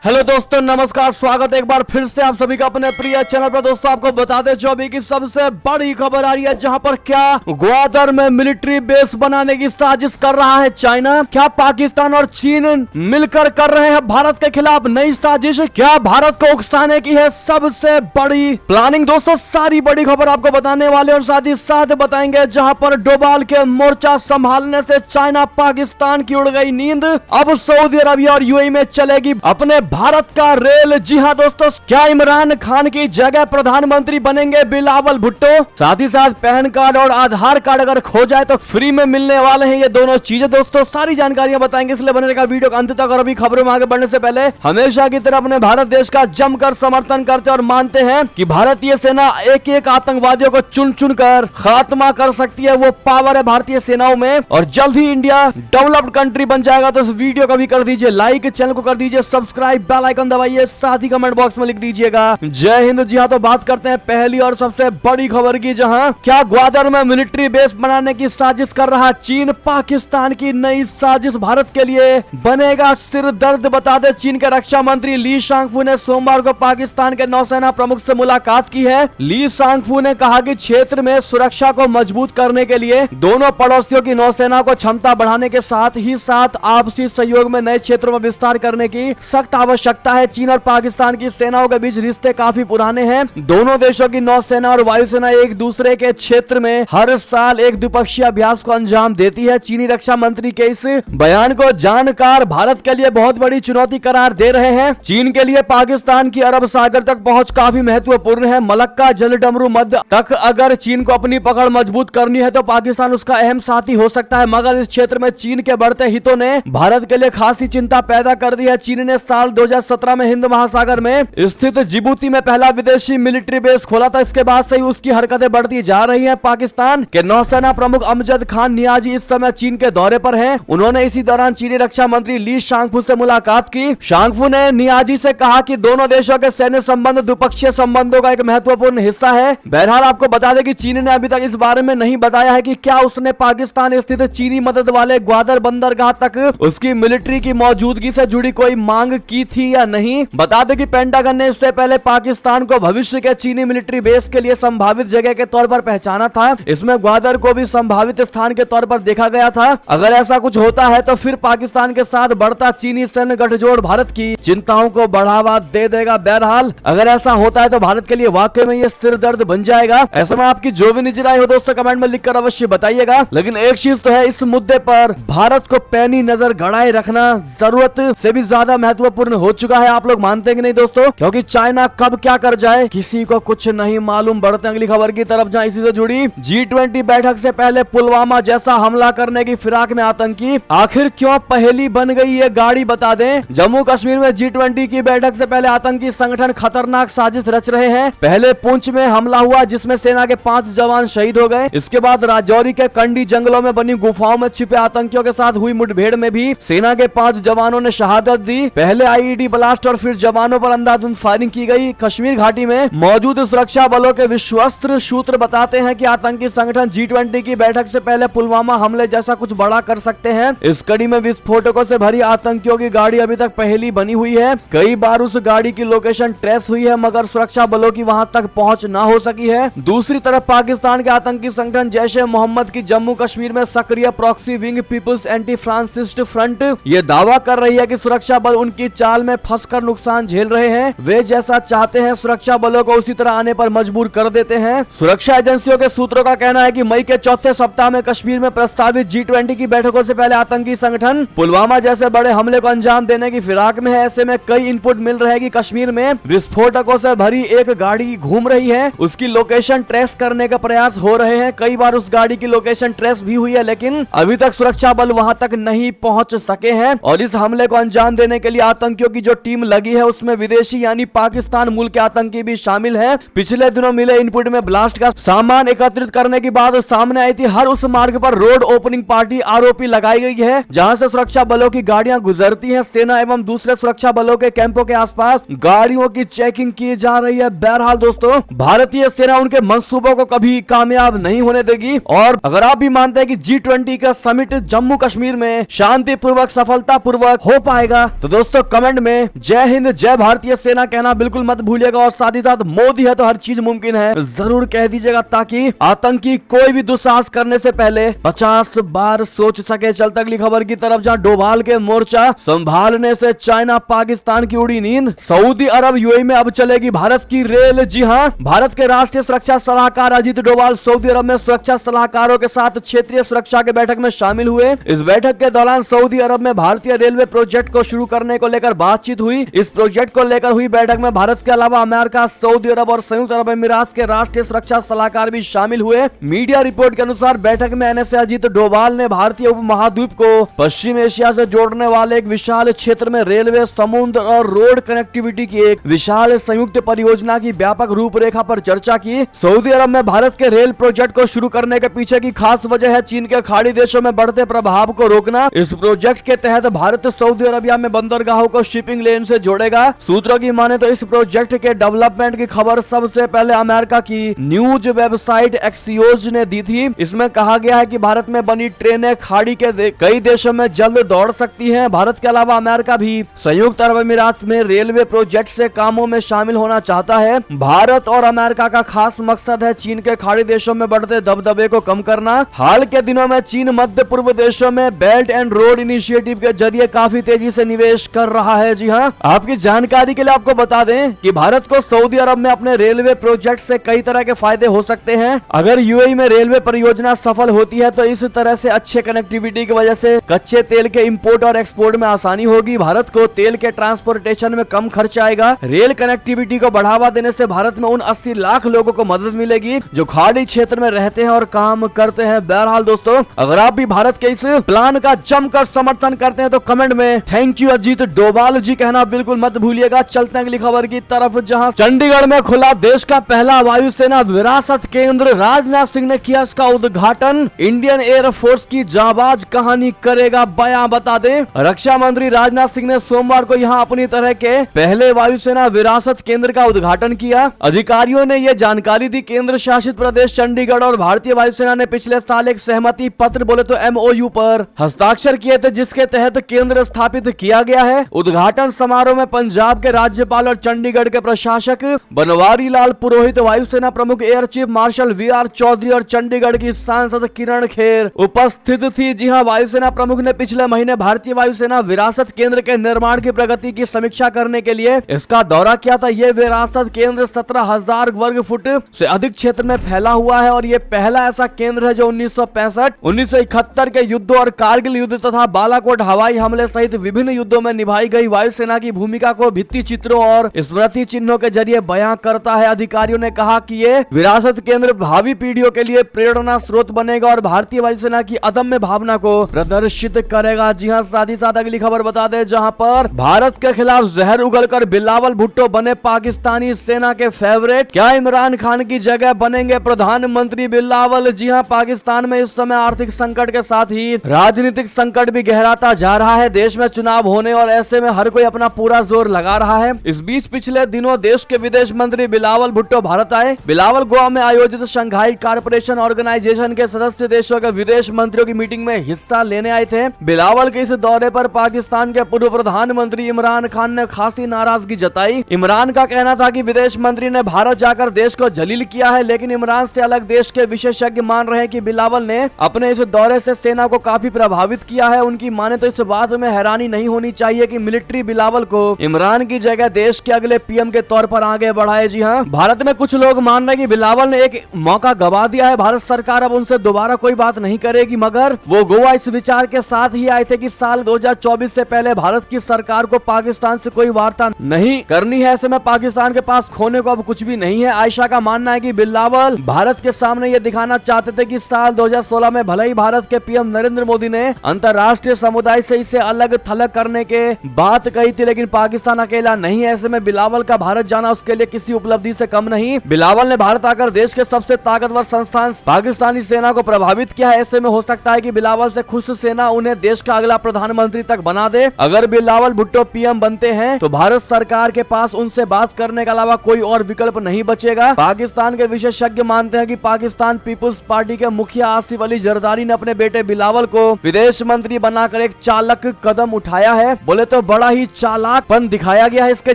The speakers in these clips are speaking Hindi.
हेलो दोस्तों, नमस्कार। स्वागत है एक बार फिर से आप सभी का अपने प्रिय चैनल पर। दोस्तों आपको बताते जो अभी की सबसे बड़ी खबर आ रही है, जहां पर क्या ग्वादर में मिलिट्री बेस बनाने की साजिश कर रहा है चाइना। क्या पाकिस्तान और चीन मिलकर कर रहे हैं भारत के खिलाफ नई साजिश? क्या भारत को उकसाने की है सबसे बड़ी प्लानिंग? दोस्तों सारी बड़ी खबर आपको बताने वाले और साथ ही साथ बताएंगे जहां पर डोभाल के मोर्चा संभालने से चाइना पाकिस्तान की उड़ गई नींद। अब सऊदी अरबिया और यूएई में चलेगी अपने भारत का रेल। जी हां दोस्तों, क्या इमरान खान की जगह प्रधानमंत्री बनेंगे बिलावल भुट्टो? साथ ही साथ पैन कार्ड और आधार कार्ड अगर खो जाए तो फ्री में मिलने वाले हैं ये दोनों चीजें। दोस्तों सारी जानकारियां बताएंगे, इसलिए बने रहेगा वीडियो का अंत तक। और अभी खबरों में आगे बढ़ने से पहले हमेशा की तरह अपने भारत देश का जमकर समर्थन करते और मानते हैं कि भारतीय सेना एक एक आतंकवादियों को चुन चुन कर खात्मा कर सकती है। वो पावर है भारतीय सेनाओं में और जल्द ही इंडिया डेवलप्ड कंट्री बन जाएगा। तो इस वीडियो को भी कर दीजिए लाइक, चैनल को कर दीजिए सब्सक्राइब, बेल आइकन दबाइए, साथ ही कमेंट बॉक्स में लिख दीजिएगा जय हिंद। जी हाँ, तो बात करते हैं पहली और सबसे बड़ी खबर की, जहां क्या ग्वादर में मिलिट्री बेस बनाने की साजिश कर रहा चीन। पाकिस्तान की नई साजिश भारत के लिए बनेगा सिर दर्द। बता दें, चीन के रक्षा मंत्री ली शांगफू ने सोमवार को पाकिस्तान के नौसेना प्रमुख से मुलाकात की है। ली शांगफू ने कहा कि क्षेत्र में सुरक्षा को मजबूत करने के लिए दोनों पड़ोसियों की नौसेना को क्षमता बढ़ाने के साथ ही साथ आपसी सहयोग में नए क्षेत्रों में विस्तार करने की सख्त आवश्यकता है। चीन और पाकिस्तान की सेनाओं के बीच रिश्ते काफी पुराने हैं। दोनों देशों की नौसेना और वायुसेना एक दूसरे के क्षेत्र में हर साल एक द्विपक्षीय अभ्यास को अंजाम देती है। चीनी रक्षा मंत्री के इस बयान को जानकार भारत के लिए बहुत बड़ी चुनौती करार दे रहे हैं। चीन के लिए पाकिस्तान की अरब सागर तक पहुंच काफी महत्वपूर्ण है। मलक्का जलडमरू मध्य तक अगर चीन को अपनी पकड़ मजबूत करनी है तो पाकिस्तान उसका अहम साथी हो सकता है। मगर इस क्षेत्र में चीन के बढ़ते हितों ने भारत के लिए खासी चिंता पैदा कर दी है। चीन ने साल 2017 में हिंद महासागर में स्थित जिबूती में पहला विदेशी मिलिट्री बेस खोला था। इसके बाद से ही उसकी हरकतें बढ़ती जा रही हैं। पाकिस्तान के नौसेना प्रमुख अमजद खान नियाजी इस समय चीन के दौरे पर हैं। उन्होंने इसी दौरान चीनी रक्षा मंत्री ली शांगफू से मुलाकात की। शांगफू ने नियाजी से कहा कि दोनों देशों के सैन्य संबंध द्विपक्षीय संबंधों का एक महत्वपूर्ण हिस्सा है। बहरहाल आपको बता दें कि चीन ने अभी तक इस बारे में नहीं बताया है कि क्या उसने पाकिस्तान स्थित चीनी मदद वाले ग्वादर बंदरगाह तक उसकी मिलिट्री की मौजूदगी से जुड़ी कोई मांग की थी या नहीं। बता दें कि पेंटागन ने इससे पहले पाकिस्तान को भविष्य के चीनी मिलिट्री बेस के लिए संभावित जगह के तौर पर पहचाना था। इसमें ग्वादर को भी संभावित स्थान के तौर पर देखा गया था। अगर ऐसा कुछ होता है तो फिर पाकिस्तान के साथ बढ़ता चीनी सैन्य गठजोड़ भारत की चिंताओं को बढ़ावा दे देगा। बहरहाल अगर ऐसा होता है तो भारत के लिए वाकई में ये सिर दर्द बन जाएगा। ऐसे में आपकी जो भी निजी राय हो दोस्तों कमेंट में लिखकर अवश्य बताइएगा। लेकिन एक चीज तो है, इस मुद्दे पर भारत को पैनी नजर गड़ाए रखना जरूरत से भी ज्यादा महत्वपूर्ण हो चुका है। आप लोग मानते हैं कि नहीं दोस्तों? क्योंकि चाइना कब क्या कर जाए किसी को कुछ नहीं मालूम। बढ़ते अगली खबर की तरफ, जहां इसी से जुड़ी G20 बैठक से पहले पुलवामा जैसा हमला करने की फिराक में आतंकी आखिर क्यों पहेली बन गई ये गाड़ी? बता दें, जम्मू कश्मीर में G20 की बैठक से पहले आतंकी संगठन खतरनाक साजिश रच रहे हैं। पहले पुंछ में हमला हुआ जिसमें सेना के 5 जवान शहीद हो गए। इसके बाद राजौरी के कंडी जंगलों में बनी गुफाओं में छिपे आतंकियों के साथ हुई मुठभेड़ में भी सेना के 5 जवानों ने शहादत दी। पहले आईईडी ब्लास्ट और फिर जवानों पर अंधाधुंध फायरिंग की गई। कश्मीर घाटी में मौजूद सुरक्षा बलों के विश्वस्त सूत्र बताते हैं कि आतंकी संगठन G20 की बैठक से पहले पुलवामा हमले जैसा कुछ बड़ा कर सकते हैं। इस कड़ी में विस्फोटकों से भरी आतंकियों की गाड़ी अभी तक पहेली बनी हुई है। कई बार उस गाड़ी की लोकेशन ट्रेस हुई है मगर सुरक्षा बलों की वहां तक पहुंच न हो सकी है। दूसरी तरफ पाकिस्तान के आतंकी संगठन जैश-ए मोहम्मद की जम्मू कश्मीर में सक्रिय proxy wing people's anti fascist front ये दावा कर रही है कि सुरक्षा बल उनकी चाल में फंसकर नुकसान झेल रहे हैं। वे जैसा चाहते हैं सुरक्षा बलों को उसी तरह आने पर मजबूर कर देते हैं। सुरक्षा एजेंसियों के सूत्रों का कहना है कि मई के चौथे सप्ताह में कश्मीर में प्रस्तावित G20 की बैठकों से पहले आतंकी संगठन पुलवामा जैसे बड़े हमले को अंजाम देने की फिराक में है। ऐसे में कई इनपुट मिल रहे हैं कि कश्मीर में विस्फोटकों से भरी एक गाड़ी घूम रही है। उसकी लोकेशन ट्रेस करने का प्रयास हो रहे हैं। कई बार उस गाड़ी की लोकेशन ट्रेस भी हुई है लेकिन अभी तक सुरक्षा बल वहां तक नहीं पहुंच सके हैं। और इस हमले को अंजाम देने के लिए आतंकियों की जो टीम लगी है उसमें विदेशी यानी पाकिस्तान मूल के आतंकी भी शामिल है। पिछले दिनों मिले इनपुट में ब्लास्ट का सामान एकत्रित करने के बाद सामने आई थी हर उस मार्ग पर रोड ओपनिंग पार्टी आरोपी लगाई गई है जहां से सुरक्षा बलों की गाड़ियां गुजरती हैं। सेना एवं दूसरे सुरक्षा बलों के कैंपों के आसपास गाड़ियों की चेकिंग की जा रही है। बहरहाल दोस्तों भारतीय सेना उनके मंसूबों को कभी कामयाब नहीं होने देगी। और अगर आप भी मानते हैं कि G20 का समिट जम्मू कश्मीर में शांतिपूर्वक सफलतापूर्वक हो पाएगा तो दोस्तों कमेंट कमेंट में जय हिंद जय भारतीय सेना कहना बिल्कुल मत भूलिएगा और साथ ही साथ मोदी है तो हर चीज मुमकिन है जरूर कह दीजिएगा, ताकि आतंकी कोई भी दुस्साहस करने से पहले 50 बार सोच सके। चलते अगली खबर की तरफ, जहां डोभाल के मोर्चा संभालने से चाइना पाकिस्तान की उड़ी नींद। सऊदी अरब यूएई में अब चलेगी भारत की रेल। जी हां, भारत के राष्ट्रीय सुरक्षा सलाहकार अजीत डोभाल सऊदी अरब में सुरक्षा सलाहकारों के साथ क्षेत्रीय सुरक्षा के बैठक में शामिल हुए। इस बैठक के दौरान सऊदी अरब में भारतीय रेलवे प्रोजेक्ट को शुरू करने को लेकर बातचीत हुई। इस प्रोजेक्ट को लेकर हुई बैठक में भारत के अलावा अमेरिका, सऊदी अरब और संयुक्त अरब अमीरात के राष्ट्रीय सुरक्षा सलाहकार भी शामिल हुए। मीडिया रिपोर्ट के अनुसार बैठक में एनएसए अजीत डोभाल ने भारतीय उपमहाद्वीप को पश्चिम एशिया से जोड़ने वाले एक विशाल क्षेत्र में रेलवे, समुद्र और रोड कनेक्टिविटी की एक विशाल संयुक्त परियोजना की व्यापक रूपरेखा पर चर्चा की। सऊदी अरब में भारत के रेल प्रोजेक्ट को शुरू करने के पीछे की खास वजह है चीन के खाड़ी देशों में बढ़ते प्रभाव को रोकना। इस प्रोजेक्ट के तहत भारत सऊदी अरबिया में बंदरगाहों को शिपिंग लेन से जोड़ेगा। सूत्रों की माने तो इस प्रोजेक्ट के डेवलपमेंट की खबर सबसे पहले अमेरिका की न्यूज वेबसाइट एक्सियोस ने दी थी। इसमें कहा गया है कि भारत में बनी ट्रेनें खाड़ी के कई देशों में जल्द दौड़ सकती हैं। भारत के अलावा अमेरिका भी संयुक्त अरब अमीरात में रेलवे प्रोजेक्ट से कामों में शामिल होना चाहता है। भारत और अमेरिका का खास मकसद है चीन के खाड़ी देशों में बढ़ते दबदबे को कम करना। हाल के दिनों में चीन मध्य पूर्व देशों में बेल्ट एंड रोड इनिशिएटिव के जरिए काफी तेजी से निवेश कर रहा है। जी हां, आपकी जानकारी के लिए आपको बता दें कि भारत को सऊदी अरब में अपने रेलवे प्रोजेक्ट से कई तरह के फायदे हो सकते हैं। अगर यूएई में रेलवे परियोजना सफल होती है तो इस तरह से अच्छे कनेक्टिविटी की वजह से कच्चे तेल के इंपोर्ट और एक्सपोर्ट में आसानी होगी। भारत को तेल के ट्रांसपोर्टेशन में कम खर्च आएगा। रेल कनेक्टिविटी को बढ़ावा देने से भारत में उन 80 लाख लोगों को मदद मिलेगी जो खाड़ी क्षेत्र में रहते हैं और काम करते हैं। बहरहाल दोस्तों, अगर आप भी भारत के इस प्लान का जमकर समर्थन करते हैं तो कमेंट में थैंक यू अजीत डोभाल जी कहना बिल्कुल मत भूलिएगा। चलते हैं अगली खबर की तरफ, जहां चंडीगढ़ में खुला देश का पहला वायुसेना विरासत केंद्र। राजनाथ सिंह ने किया इसका उद्घाटन। इंडियन एयर फोर्स की जाबाज कहानी करेगा बयां, बता दें रक्षा मंत्री राजनाथ सिंह ने सोमवार को यहां अपनी तरह के पहले वायुसेना विरासत केंद्र का उद्घाटन किया। अधिकारियों ने यह जानकारी दी। केंद्र शासित प्रदेश चंडीगढ़ और भारतीय वायुसेना ने पिछले साल एक सहमति पत्र बोले तो MOU पर हस्ताक्षर किए थे, जिसके तहत केंद्र स्थापित किया गया है। उद्घाटन समारोह में पंजाब के राज्यपाल और चंडीगढ़ के प्रशासक बनवारी लाल पुरोहित, वायुसेना प्रमुख air chief marshal VR Chaudhary और चंडीगढ़ की सांसद किरण खेर उपस्थित थी। जी हां, वायुसेना प्रमुख ने पिछले महीने भारतीय वायुसेना विरासत केंद्र के निर्माण की प्रगति की समीक्षा करने के लिए इसका दौरा किया था। यह विरासत केंद्र 17,000 वर्ग फुट से अधिक क्षेत्र में फैला हुआ है और यह पहला ऐसा केंद्र है जो 1965, 1971 के युद्धों और कारगिल युद्ध तथा बालाकोट हवाई हमले सहित विभिन्न युद्धों में निभाई गई वायुसेना की भूमिका को भित्ति चित्रों और स्मृति चिन्हों के जरिए बयां करता है। अधिकारियों ने कहा कि ये विरासत केंद्र भावी पीढ़ियों के लिए प्रेरणा स्रोत बनेगा और भारतीय वायुसेना की अदम्य भावना को प्रदर्शित करेगा। जी हां, साथ ही साथ अगली खबर बता दें, जहां पर भारत के खिलाफ जहर उगलकर बिलावल भुट्टो बने पाकिस्तानी सेना के फेवरेट। क्या इमरान खान की जगह बनेंगे प्रधानमंत्री बिलावल? जी हां, पाकिस्तान में इस समय आर्थिक संकट के साथ ही राजनीतिक संकट भी गहराता जा रहा है। देश में चुनाव होने और ऐसे में हर कोई अपना पूरा जोर लगा रहा है। इस बीच पिछले दिनों देश के विदेश मंत्री बिलावल भुट्टो भारत आए। बिलावल गोवा में आयोजित शंघाई कॉर्पोरेशन ऑर्गेनाइजेशन के सदस्य देशों के विदेश मंत्रियों की मीटिंग में हिस्सा लेने आए थे। बिलावल के इस दौरे पर पाकिस्तान के पूर्व प्रधानमंत्री इमरान खान ने खासी नाराजगी जताई। इमरान का कहना था कि विदेश मंत्री ने भारत जाकर देश को जलील किया है, लेकिन इमरान से अलग देश के विशेषज्ञ मान रहे हैं कि बिलावल ने अपने इस दौरे से सेना को काफी प्रभावित किया है। उनकी माने तो इस बात में हैरानी नहीं होनी चाहिए कि मिलिट्री बिलावल को इमरान की जगह देश के अगले PM के तौर पर आगे बढ़ाए। जी हां, भारत में कुछ लोग मान रहे हैं कि बिलावल ने एक मौका गवा दिया है, भारत सरकार अब उनसे दोबारा कोई बात नहीं करेगी, मगर वो गोवा इस विचार के साथ ही आए थे कि साल 2024 से पहले भारत की सरकार को पाकिस्तान से कोई वार्ता नहीं करनी है। ऐसे में पाकिस्तान के पास खोने को अब कुछ भी नहीं है। आयशा का मानना है कि बिलावल भारत के सामने ये दिखाना चाहते थे कि साल 2016 में भले ही भारत के PM नरेंद्र मोदी ने अंतर्राष्ट्रीय समुदाय से इसे अलग थलग करने के बात कही थी, लेकिन पाकिस्तान अकेला नहीं है। ऐसे में बिलावल का भारत जाना उसके लिए किसी उपलब्धि से कम नहीं। बिलावल ने भारत आकर देश के सबसे ताकतवर संस्थान पाकिस्तानी सेना को प्रभावित किया है। ऐसे में हो सकता है कि बिलावल से खुश सेना उन्हें देश का अगला प्रधानमंत्री तक बना दे। अगर बिलावल भुट्टो PM बनते हैं तो भारत सरकार के पास उनसे बात करने के अलावा कोई और विकल्प नहीं बचेगा। पाकिस्तान के विशेषज्ञ मानते हैं कि पाकिस्तान पीपुल्स पार्टी के मुखिया आसिफ अली जरदारी ने अपने बेटे बिलावल को विदेश मंत्री बनाकर एक चालक कदम उठाया है। बोले तो बड़ा बड़ा ही चालाकपन दिखाया गया है। इसके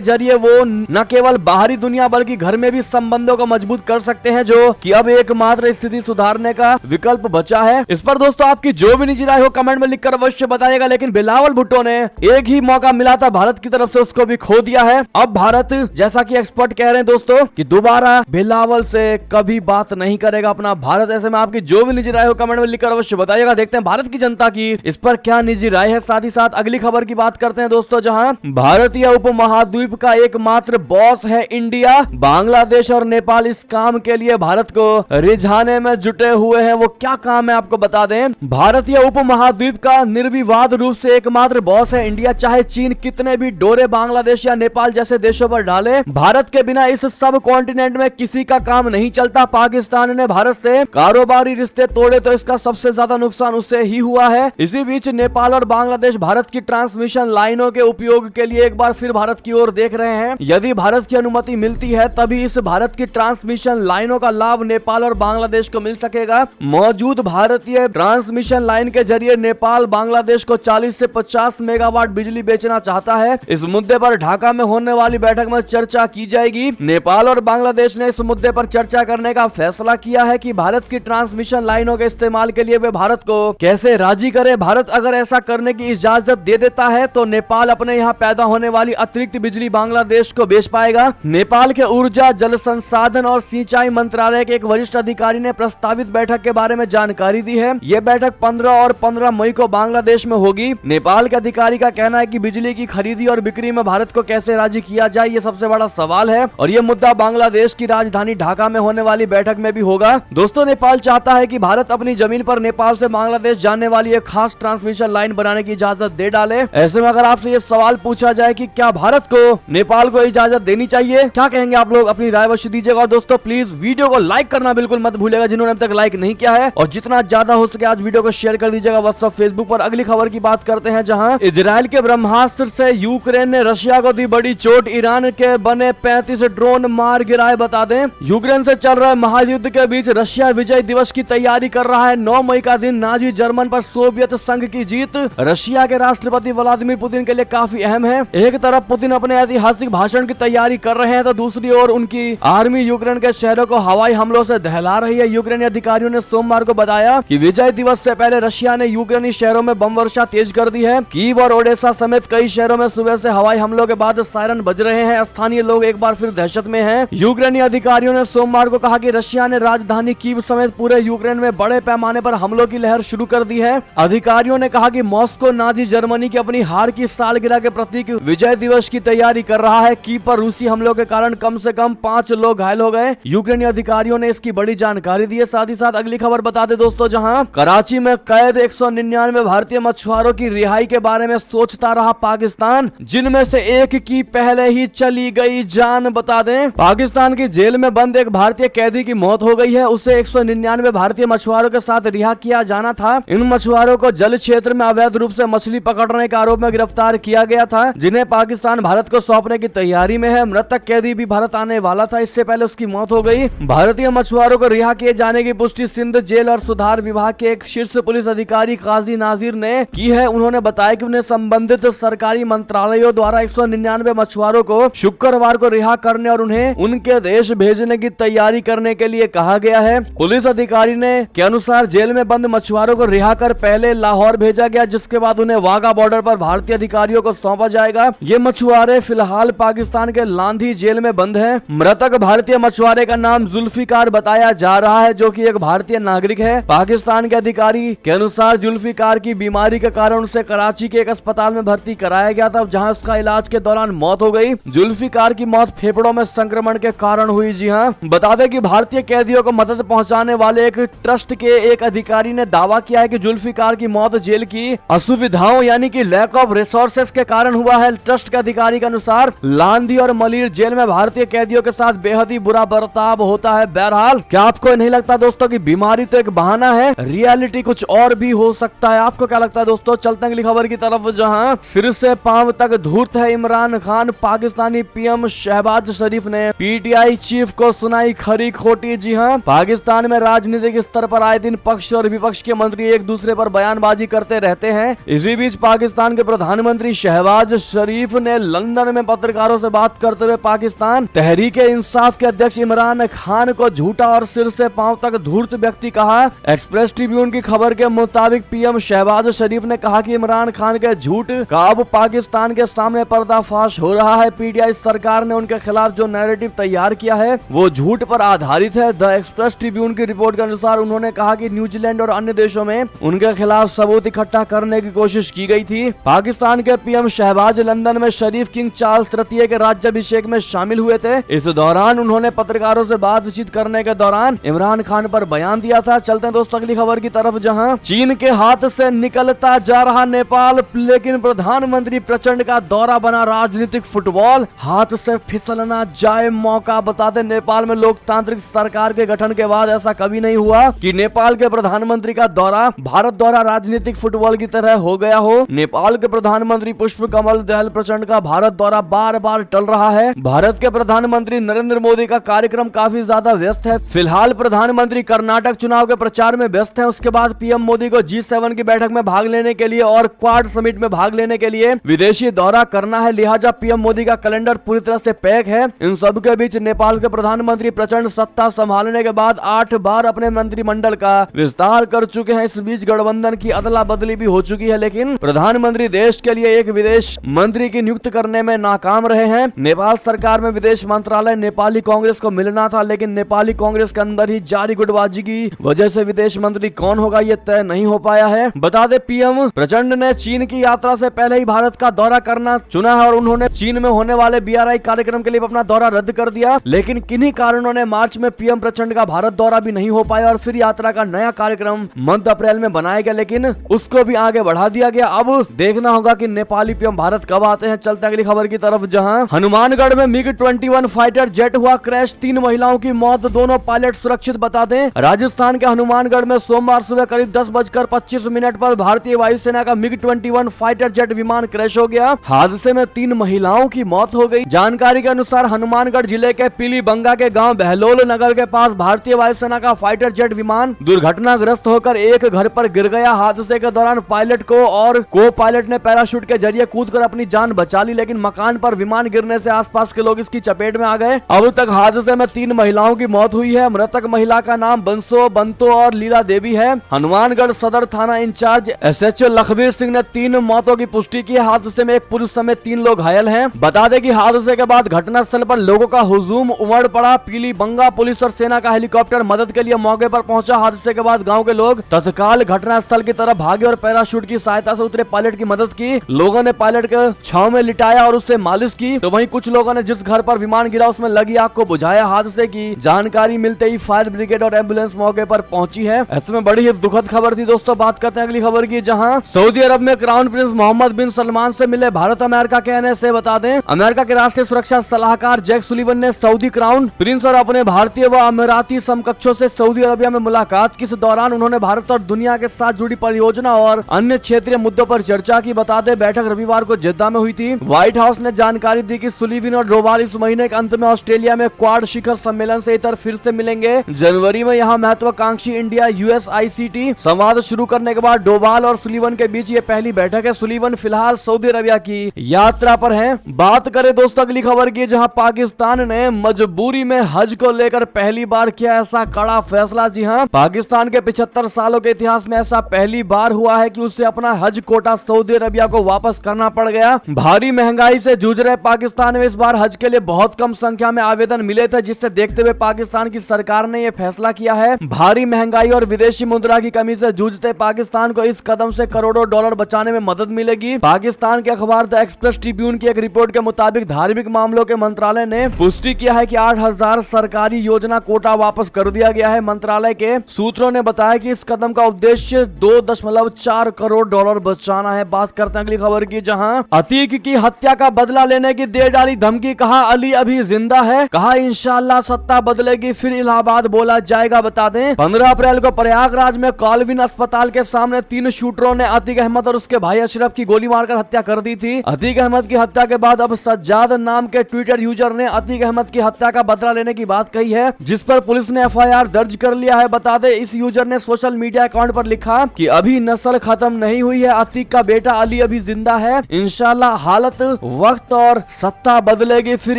जरिए वो न केवल बाहरी दुनिया बल्कि घर में भी संबंधों को मजबूत कर सकते हैं, जो कि अब एकमात्र स्थिति सुधारने का विकल्प बचा है। इस पर दोस्तों आपकी जो भी निजी राय हो कमेंट में लिखकर अवश्य बताइएगा। लेकिन बिलावल भुट्टो ने एक ही मौका मिला था भारत की तरफ से, उसको भी खो दिया है। अब भारत, जैसा कि एक्सपर्ट कह रहे हैं दोस्तों, कि दोबारा बिलावल से कभी बात नहीं करेगा अपना भारत। ऐसे में आपकी जो भी निजी राय हो कमेंट में लिखकर अवश्य बताइएगा। देखते हैं भारत की जनता की इस पर क्या निजी राय है। साथ ही साथ अगली खबर की बात करते हैं दोस्तों, जहां भारतीय उपमहाद्वीप का एकमात्र बॉस है इंडिया। बांग्लादेश और नेपाल इस काम के लिए भारत को रिझाने में जुटे हुए हैं। वो क्या काम है आपको बता दें। भारतीय उपमहाद्वीप का निर्विवाद रूप से एकमात्र बॉस है इंडिया। चाहे चीन कितने भी डोरे बांग्लादेश या नेपाल जैसे देशों पर डाले, भारत के बिना इस सब कॉन्टिनेंट में किसी का काम नहीं चलता। पाकिस्तान ने भारत से कारोबारी रिश्ते तोड़े तो इसका सबसे ज्यादा नुकसान उससे ही हुआ है। इसी बीच नेपाल और बांग्लादेश भारत की ट्रांसमिशन लाइनों के उपयोग के लिए एक बार फिर भारत की ओर देख रहे हैं। यदि भारत की अनुमति मिलती है तभी इस भारत की ट्रांसमिशन लाइनों का लाभ नेपाल और बांग्लादेश को मिल सकेगा। मौजूद भारतीय ट्रांसमिशन लाइन के जरिए नेपाल बांग्लादेश को 40 से 50 मेगावाट बिजली बेचना चाहता है। इस मुद्दे पर ढाका में होने वाली बैठक में चर्चा की जाएगी। नेपाल और बांग्लादेश ने इस मुद्दे पर चर्चा करने का फैसला किया है कि भारत की ट्रांसमिशन लाइनों के इस्तेमाल के लिए वे भारत को कैसे राजी करे। भारत अगर ऐसा करने की इजाजत दे देता है तो नेपाल अपने यहाँ पैदा होने वाली अतिरिक्त बिजली बांग्लादेश को बेच पाएगा। नेपाल के ऊर्जा, जल संसाधन और सिंचाई मंत्रालय के एक वरिष्ठ अधिकारी ने प्रस्तावित बैठक के बारे में जानकारी दी है। ये बैठक 15 और 15 मई को बांग्लादेश में होगी। नेपाल के अधिकारी का कहना है कि बिजली की खरीदी और बिक्री में भारत को कैसे राजी किया जाए, ये सबसे बड़ा सवाल है और ये मुद्दा बांग्लादेश की राजधानी ढाका में होने वाली बैठक में भी होगा। दोस्तों, नेपाल चाहता है कि भारत अपनी जमीन पर नेपाल से बांग्लादेश जाने वाली एक खास ट्रांसमिशन लाइन बनाने की इजाजत दे डाले। ऐसे में अगर आपसे ये सवाल पूछा जाए कि क्या भारत को नेपाल को इजाजत देनी चाहिए, क्या कहेंगे आप लोग? अपनी राय अवश्य दीजिएगा। और दोस्तों प्लीज वीडियो को लाइक करना बिल्कुल मत भूलिएगा जिन्होंने अब तक लाइक नहीं किया है, और जितना ज्यादा हो सके आज वीडियो को शेयर कर दीजिएगा व्हाट्सएप, फेसबुक पर। अगली खबर की बात करते हैं, जहां इजराइल के ब्रह्मास्त्र से यूक्रेन ने रशिया को दी बड़ी चोट। ईरान के बने 35 ड्रोन मार गिराए। बता दें, यूक्रेन से चल रहे महायुद्ध के बीच रशिया विजय दिवस की तैयारी कर रहा है। 9 मई का दिन नाजी जर्मन पर सोवियत संघ की जीत रशिया के राष्ट्रपति व्लादिमीर पुतिन के लिए काफी अहम है। एक तरफ पुतिन अपने ऐतिहासिक भाषण की तैयारी कर रहे हैं तो दूसरी ओर उनकी आर्मी यूक्रेन के शहरों को हवाई हमलों से दहला रही है। यूक्रेनी अधिकारियों ने सोमवार को बताया कि विजय दिवस से पहले रशिया ने यूक्रेनी शहरों में बम वर्षा तेज कर दी है। कीव और ओडेसा समेत कई शहरों में सुबह से हवाई हमलों के बाद सायरन बज रहे हैं। स्थानीय लोग एक बार फिर दहशत में हैं। यूक्रेनी अधिकारियों ने सोमवार को कहा कि रशिया ने राजधानी कीव समेत पूरे यूक्रेन में बड़े पैमाने पर हमलों की लहर शुरू कर दी है। अधिकारियों ने कहा कि मॉस्को नाजी जर्मनी की अपनी हार की सालगिरह के प्रतीक विजय दिवस की तैयारी कर रहा है। कीव पर रूसी हमलों के कारण कम से कम 5 लोग घायल हो गए। यूक्रेनी अधिकारियों ने इसकी बड़ी जानकारी दी है। साथ ही साथ अगली खबर बता दे दोस्तों, जहां कराची में कैद 199 भारतीय मछुआरों की रिहाई के बारे में सोचता रहा पाकिस्तान, जिनमें से एक की पहले ही चली गई जान। बता दें, पाकिस्तान की जेल में बंद एक भारतीय कैदी की मौत हो गई है। उसे 199 भारतीय मछुआरों के साथ रिहा किया जाना था। इन मछुआरों को जल क्षेत्र में अवैध रूप से मछली पकड़ने के आरोप में गिरफ्तार किया गया था, जिन्हें पाकिस्तान भारत को सौंपने की तैयारी में है। मृतक कैदी भी भारत आने वाला था, इससे पहले उसकी मौत हो गई। भारतीय मछुआरों को रिहा किए जाने की पुष्टि सिंध जेल और सुधार विभाग के एक शीर्ष पुलिस अधिकारी काजी नाजिर ने की है। उन्होंने बताया कि उन्हें संबंधित सरकारी मंत्रालयों द्वारा 199 मछुआरों को शुक्रवार को रिहा करने और उन्हें उनके देश भेजने की तैयारी करने के लिए कहा गया है। पुलिस अधिकारी ने के अनुसार जेल में बंद मछुआरों को रिहा कर पहले लाहौर भेजा गया, जिसके बाद उन्हें वाघा बॉर्डर पर भारतीय अधिकारियों को सौंपा जाएगा। ये मछुआरे फिलहाल पाकिस्तान के लांधी जेल में बंद हैं। मृतक भारतीय मछुआरे का नाम जुल्फिकार बताया जा रहा है, जो कि एक भारतीय नागरिक है। पाकिस्तान के अधिकारी के अनुसार जुल्फिकार की बीमारी के कारण उसे कराची के एक अस्पताल में भर्ती कराया गया था, जहां उसका इलाज के दौरान मौत हो गई। जुल्फिकार की मौत फेफड़ों में संक्रमण के कारण हुई। जी हाँ, बता दें कि भारतीय कैदियों को मदद पहुंचाने वाले एक ट्रस्ट के एक अधिकारी ने दावा किया है कि जुल्फिकार की मौत जेल की असुविधाओं यानी कि लैक ऑफ रिसोर्सेस के कारण हुआ है। ट्रस्ट के अधिकारी के अनुसार लांधी और मलिर जेल में भारतीय कैदियों के साथ बेहद ही बुरा बर्ताव होता है। बहरहाल, क्या आपको नहीं लगता दोस्तों कि बीमारी तो एक बहाना है, रियलिटी कुछ और भी हो सकता है? आपको क्या लगता है दोस्तों? चलते हैं अगली खबर की तरफ, जहां सिर से पांव तक धूर्त है इमरान खान। पाकिस्तानी पीएम शहबाज शरीफ ने पीटीआई चीफ को सुनाई खरी खोटी। जी हाँ, पाकिस्तान में राजनीतिक स्तर पर आए दिन पक्ष और विपक्ष के मंत्री एक दूसरे पर बयानबाजी करते रहते हैं। इसी बीच पाकिस्तान के प्रधानमंत्री शहबाज शरीफ ने लंदन में पत्रकारों से बात करते हुए पाकिस्तान तहरीक इंसाफ के अध्यक्ष इमरान खान को झूठा और सिर से पांव तक धूर्त व्यक्ति कहा। एक्सप्रेस ट्रिब्यून की खबर के मुताबिक पीएम शहबाज शरीफ ने कहा कि इमरान खान के झूठ का अब पाकिस्तान के सामने पर्दाफाश हो रहा है। पीटीआई सरकार ने उनके खिलाफ जो नैरेटिव तैयार किया है वो झूठ पर आधारित है। द एक्सप्रेस ट्रिब्यून की रिपोर्ट के अनुसार उन्होंने कहा कि न्यूजीलैंड और अन्य देशों में उनके खिलाफ सबूत इकट्ठा करने की कोशिश की गई थी। पाकिस्तान के पीएम शहबाज लंदन में शरीफ किंग चार्ल्स तृतीय के राज्याभिषेक में शामिल हुए थे। इस दौरान उन्होंने पत्रकारों से बातचीत करने के दौरान इमरान खान पर बयान दिया था। चलते हैं दोस्तों अगली खबर की तरफ, जहां चीन के हाथ से निकलता जा रहा नेपाल, लेकिन प्रधानमंत्री प्रचंड का दौरा बना राजनीतिक फुटबॉल, हाथ से फिसलना जाए मौका। बता दें नेपाल में लोकतांत्रिक सरकार के गठन के बाद ऐसा कभी नहीं हुआ कि नेपाल के प्रधानमंत्री का दौरा भारत द्वारा राजनीतिक फुटबॉल की तरह हो गया हो। नेपाल के प्रधानमंत्री पुष्प कमल दहल प्रचंड का भारत दौरा बार बार टल रहा है। भारत के प्रधानमंत्री नरेंद्र मोदी का कार्यक्रम काफी ज्यादा व्यस्त है। फिलहाल प्रधानमंत्री कर्नाटक चुनाव के प्रचार में व्यस्त है। उसके बाद पीएम मोदी को G7 की बैठक में भाग लेने के लिए और क्वाड समिट में भाग लेने के लिए विदेशी दौरा करना है, लिहाजा पीएम मोदी का कैलेंडर पूरी तरह से पैक है। इन सब के बीच नेपाल के प्रधानमंत्री प्रचंड सत्ता संभालने के बाद 8 बार अपने मंत्रिमंडल का विस्तार कर चुके हैं। इस बीच गठबंधन की अदला बदली भी हो चुकी है, लेकिन प्रधानमंत्री देश के लिए एक विदेश मंत्री की नियुक्त करने में नाकाम रहे हैं। नेपाल सरकार में विदेश मंत्रालय नेपाली कांग्रेस को मिलना था, लेकिन नेपाली कांग्रेस के अंदर ही जारी गुटबाजी की वजह से विदेश मंत्री कौन होगा ये तय नहीं हो पाया है। बता दें पीएम प्रचंड ने चीन की यात्रा से पहले ही भारत का दौरा करना चुना है और उन्होंने चीन में होने वाले BRI कार्यक्रम के लिए अपना दौरा रद्द कर दिया, लेकिन किन्हीं कारणों ने मार्च में पीएम प्रचंड का भारत दौरा भी नहीं हो पाया और फिर यात्रा का नया कार्यक्रम मध्य अप्रैल में बनाया गया, लेकिन उसको भी आगे बढ़ा दिया गया। अब देखना होगा कि नेपाली पीएम भारत कब आते हैं। चलते अगली खबर की तरफ, जहां हनुमानगढ़ में MiG-21 फाइटर जेट हुआ क्रैश, 3 महिलाओं की मौत, दोनों पायलट सुरक्षित। बता दें राजस्थान के हनुमानगढ़ में सोमवार सुबह करीब 10:25 पर भारतीय वायुसेना का MiG-21 फाइटर जेट विमान क्रैश हो गया। हादसे में 3 महिलाओं की मौत हो गई। जानकारी के अनुसार हनुमानगढ़ जिले के पीलीबंगा के गांव बहलोल नगर के पास भारतीय वायुसेना का फाइटर जेट विमान दुर्घटनाग्रस्त होकर एक घर पर गिर गया। हादसे के दौरान पायलट को और को पायलट ने पैराशूट के जरिए कूदकर अपनी जान बचा ली, लेकिन मकान पर विमान गिरने से आसपास के लोग इसकी चपेट में आ गए। अब तक हादसे में 3 महिलाओं की मौत हुई है। मृतक महिला का नाम बंसो, बंतो और लीला देवी है। हनुमानगढ़ सदर थाना इंचार्ज SHO लखबीर सिंह ने 3 मौतों की पुष्टि की। हादसे में एक पुरुष समेत 3 लोग घायल हैं। बता दें कि हादसे के बाद घटनास्थल पर लोगों का हुजूम उमड़ पड़ा। पीलीबंगा पुलिस और सेना का हेलीकॉप्टर मदद के लिए मौके पर पहुंचा। हादसे के बाद गांव के लोग तत्काल घटनास्थल की तरफ भागे और पैराशूट की सहायता से उतरे पायलट की मदद की। लोगों ने पायलट के छांव में लिटाया और उससे मालिश की, तो वहीं कुछ लोगों ने जिस घर पर विमान गिरा उसमें लगी आग को बुझाया। हादसे की जानकारी मिलते ही फायर ब्रिगेड और एम्बुलेंस मौके पर पहुंची है। इसमें बड़ी ही दुखद खबर थी दोस्तों। बात करते हैं अगली खबर की, जहां सऊदी अरब में क्राउन प्रिंस मोहम्मद बिन सलमान से मिले भारत अमेरिका के NSA। बता दें अमेरिका के राष्ट्रीय सुरक्षा सलाहकार जैक सुलिवन ने सऊदी क्राउन प्रिंस और अपने भारतीय व अमीराती समकक्षों से सऊदी अरबिया में मुलाकात की। इस दौरान उन्होंने भारत और दुनिया के साथ जुड़ी परियोजना और अन्य क्षेत्रीय मुद्दों पर चर्चा की। बता दें बैठक रविवार को जेद्दा में हुई थी। व्हाइट हाउस ने जानकारी दी कि सुलिवन और डोवाल इस महीने के अंत में ऑस्ट्रेलिया में क्वाड शिखर सम्मेलन से इतर फिर से मिलेंगे। जनवरी में यहाँ महत्वाकांक्षी इंडिया US ICT संवाद शुरू करने के बाद डोवाल और सुलिवन के बीच ये पहली बैठक है। सुलिवन फिलहाल सऊदी अरबिया की यात्रा पर हैं। बात करें दोस्तों अगली खबर की, जहां पाकिस्तान ने मजबूरी में हज को लेकर पहली बार किया ऐसा कड़ा फैसला। जी हां, पाकिस्तान के 75 सालों के इतिहास में ऐसा पहली बार हुआ है कि उसे अपना हज कोटा सऊदी अरबिया को वापस करना पड़ गया। भारी महंगाई से जूझ रहे पाकिस्तान में इस बार हज के लिए बहुत कम संख्या में आवेदन मिले थे, जिससे देखते हुए पाकिस्तान की सरकार ने यह फैसला किया है। भारी महंगाई और विदेशी मुद्रा की कमी से जूझते पाकिस्तान को इस कदम से करोड़ों डॉलर बचाने में मदद मिलेगी। पाकिस्तान के अखबार द एक्सप्रेस ट्रिब्यून की एक रिपोर्ट के मुताबिक धार्मिक मामलों के मंत्रालय ने पुष्टि किया है कि 8,000 सरकारी योजना कोटा वापस कर दिया गया है। मंत्रालय के सूत्रों ने बताया कि इस कदम का उद्देश्य 2.4 करोड़ डॉलर बचाना है। बात करते हैं अगली खबर की, जहां अतीक की हत्या का बदला लेने की दे डाली धमकी, कहा अली अभी जिंदा है, कहा इंशाल्लाह सत्ता बदलेगी फिर इलाहाबाद बोला जाएगा। बता दें 15 अप्रैल को प्रयागराज में कॉलविन अस्पताल के सामने 3 शूटरों ने अतीक अहमद और उसके भाई अशरफ की गोली मारकर हत्या कर दी थी। अतीक अहमद की हत्या के बाद अब सज्जाद नाम के ट्विटर यूजर ने अतीक अहमद की हत्या का बदला लेने की बात कही है, जिस पर पुलिस ने FIR दर्ज कर लिया है। बता दें इस यूजर ने सोशल मीडिया अकाउंट पर लिखा कि अभी नस्ल खत्म नहीं हुई है, अतीक का बेटा अली अभी जिंदा जिंदा है। इंशाल्लाह हालत, वक्त और सत्ता बदलेगी, फिर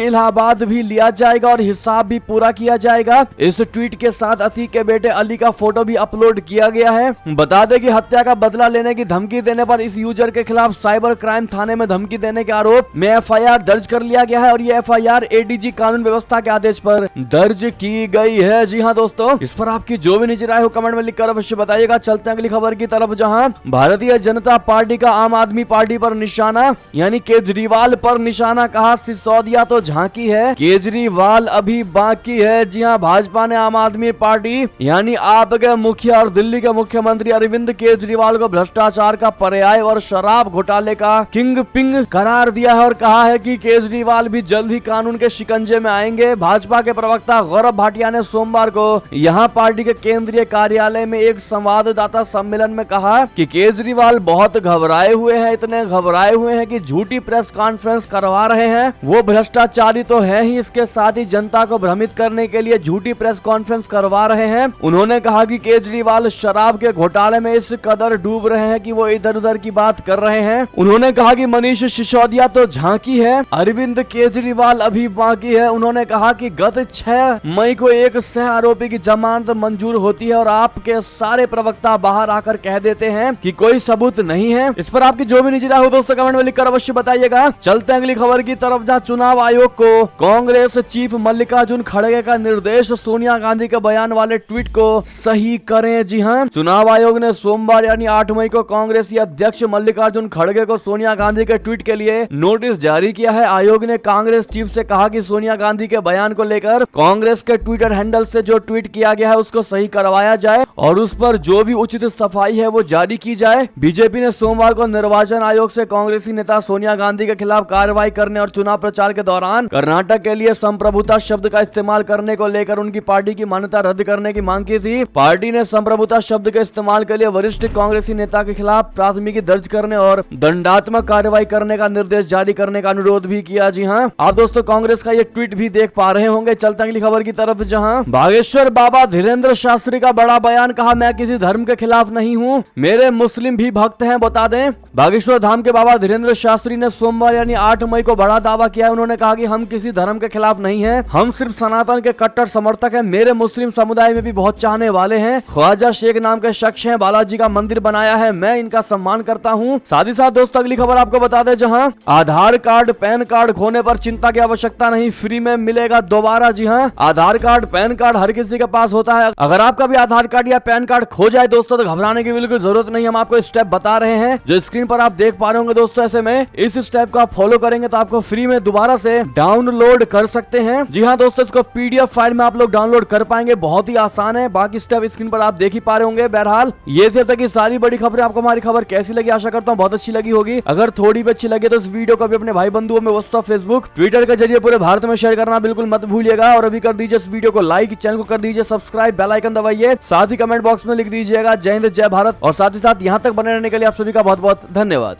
इलाहाबाद भी लिया जाएगा और हिसाब भी पूरा किया जाएगा। इस ट्वीट के साथ अतीक के बेटे अली का फोटो भी अपलोड किया गया है। बता दें कि हत्या का बदला लेने की धमकी देने पर इस यूजर के खिलाफ साइबर क्राइम थाने में धमकी देने के आरोप में एफआईआर दर्ज कर लिया गया है और ये एफआईआर एडीजी कानून व्यवस्था के आदेश पर दर्ज की गई है। जी हाँ दोस्तों, इस पर आपकी जो भी निजी राय हो कमेंट में लिखकर अवश्य बताइएगा। चलते हैं अगली खबर की तरफ, जहां भारतीय जनता पार्टी का आम आदमी पार्टी पर निशाना, यानी केजरीवाल पर निशाना। कहा सिसोदिया तो झांकी है, केजरीवाल अभी बाकी है। जी हाँ, भाजपा ने आम आदमी पार्टी यानी आपके मुखिया और दिल्ली के मुख्यमंत्री अरविंद केजरीवाल को भ्रष्टाचार का पर्याय और शराब घोटाले का किंग पिंग करार दिया है और कहा है कि केजरीवाल भी जल्द ही कानून के शिकंजे में आएंगे। भाजपा के प्रवक्ता गौरव भाटिया ने सोमवार को यहां पार्टी के केंद्रीय कार्यालय में एक संवाददाता सम्मेलन में कहा कि केजरीवाल बहुत घबराए हुए हैं, इतने घबराए हुए हैं कि झूठी प्रेस कॉन्फ्रेंस करवा रहे हैं। वो भ्रष्टाचारी तो है ही, इसके साथ ही जनता को भ्रमित करने के लिए झूठी प्रेस कॉन्फ्रेंस करवा रहे हैं। उन्होंने कहा कि केजरीवाल शराब के घोटाले में इस कदर डूब रहे हैं कि वो इधर उधर की बात कर रहे हैं। उन्होंने कहा कि मनीष सिसोदिया तो झांकी है, अरविंद केजरीवाल अभी बाकी है। उन्होंने कहा कि गत 6 मई को एक सह आरोपी की जमानत मंजूर होती है और आपके सारे प्रवक्ता बाहर आकर कह देते हैं कि कोई सबूत नहीं है। इस पर आपकी जो भी निजी राय हो दोस्तों कमेंट में लिखकर अवश्य बताइएगा। चलते हैं अगली खबर की तरफ, जहां चुनाव आयोग को कांग्रेस चीफ मल्लिकार्जुन खड़गे का निर्देश, सोनिया गांधी के बयान वाले ट्वीट को सही करें। जी हाँ, चुनाव आयोग ने सोमवार यानी 8 मई को कांग्रेसी अध्यक्ष मल्लिकार्जुन खड़गे को सोनिया गांधी के ट्वीट के लिए नोटिस जारी किया है। आयोग ने कांग्रेस चीफ से कहा कि सोनिया गांधी के बयान को लेकर कांग्रेस के ट्विटर हैंडल से जो ट्वीट किया गया है उसको सही करवाया जाए और उस पर जो भी उचित सफाई है वो जारी की जाए। बीजेपी ने सोमवार को निर्वाचन आयोग से कांग्रेसी नेता सोनिया गांधी के खिलाफ कार्रवाई करने और चुनाव प्रचार के दौरान कर्नाटक के लिए संप्रभुता शब्द का इस्तेमाल करने को लेकर उनकी पार्टी की मान्यता रद्द करने की मांग की थी। पार्टी ने संप्रभुता शब्द के इस्तेमाल के लिए वरिष्ठ कांग्रेसी नेता के खिलाफ प्राथमिकी दर्ज करने और दंडात्मक कार्रवाई करने का निर्देश जारी करने का अनुरोध भी किया। जी हाँ, आप दोस्तों कांग्रेस का ये ट्वीट भी देख पा रहे होंगे। चलते अगली खबर की तरफ, जहां बागेश्वर बाबा धीरेन्द्र शास्त्री का बड़ा बयान। कहा मैं किसी धर्म के खिलाफ नहीं हूँ, मेरे मुस्लिम भी भक्त हैं। बता दें, बागेश्वर धाम के बाबा धीरेन्द्र शास्त्री ने सोमवार यानी 8 मई को बड़ा दावा किया है। उन्होंने कहा कि हम किसी धर्म के खिलाफ नहीं हैं, हम सिर्फ सनातन के कट्टर समर्थक हैं। मेरे मुस्लिम समुदाय में भी बहुत चाहने वाले हैं। ख्वाजा शेख नाम के शख्स हैं, बालाजी का मंदिर बनाया है, मैं इनका सम्मान करता हूँ। साथ ही साथ दोस्तों अगली खबर आपको बता दें, जहां आधार कार्ड पैन कार्ड खोने पर चिंता की आवश्यकता नहीं, फ्री में मिलेगा दोबारा। जी हाँ, आधार कार्ड पैन कार्ड हर किसी के पास होता है। अगर आपका भी आधार कार्ड या पैन कार्ड खो जाए दोस्तों तो घबराने की बिल्कुल जरूरत नहीं। हम आपको स्टेप बता रहे हैं जो स्क्रीन पर आप देख पा रहे होंगे दोस्तों। ऐसे में इस स्टेप को आप फॉलो करेंगे तो आपको फ्री में दोबारा से डाउनलोड कर सकते हैं। जी हाँ दोस्तों, इसको पीडीएफ फाइल में आप लोग डाउनलोड कर पाएंगे, बहुत ही आसान है। बाकी स्टेप स्क्रीन पर आप देख ही पा रहे होंगे। बहरहाल ये थे तक सारी बड़ी खबरें। आपको हमारी खबर कैसी लगी, आशा करता हूँ बहुत अच्छी लगी होगी। अगर थोड़ी भी अच्छी लगी तो इस वीडियो को भी अपने भाई बंधुओं में व्हाट्सएप, फेसबुक, ट्विटर के जरिए पूरे भारत में शेयर करना बिल्कुल मत भूलिएगा। और अभी कर दीजिए इस वीडियो को लाइक, चैनल को कर दीजिए सब्सक्राइब, बेल आइकन दबाइए। साथ ही कमेंट बॉक्स में लिख दीजिएगा जय हिंद जय भारत। और साथ ही साथ यहाँ तक बने रहने के लिए आप सभी का बहुत बहुत धन्यवाद।